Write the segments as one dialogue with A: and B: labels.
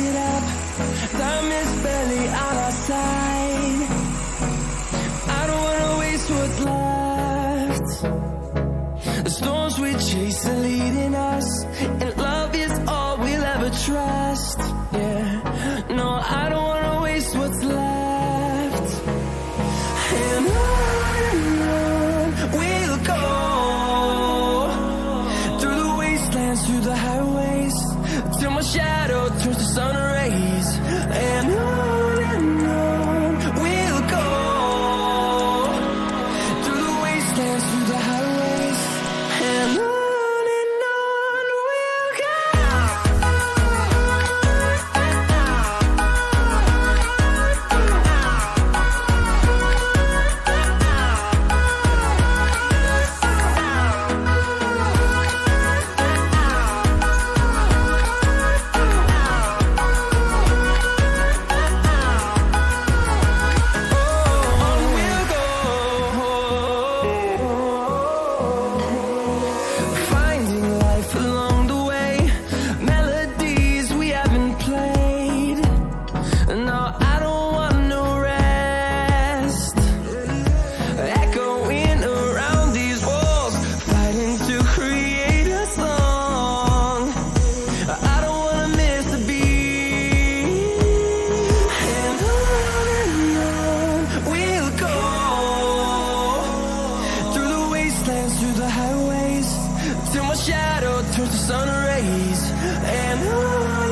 A: it up. Time is barely on our side. I don't wanna waste what's left. The storms we chase are leading us, and love is all we'll ever trust. Yeah, no, I don't wanna waste what's left. And on we'll go, through the wastelands, through the highways, till my shadow turns to sun rays. And on we'll go, through the wastelands, through the highways, and on we'll go. Through the highways, till my shadow turns to sun rays. And on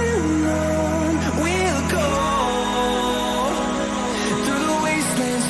A: we'll go, through the wastelands.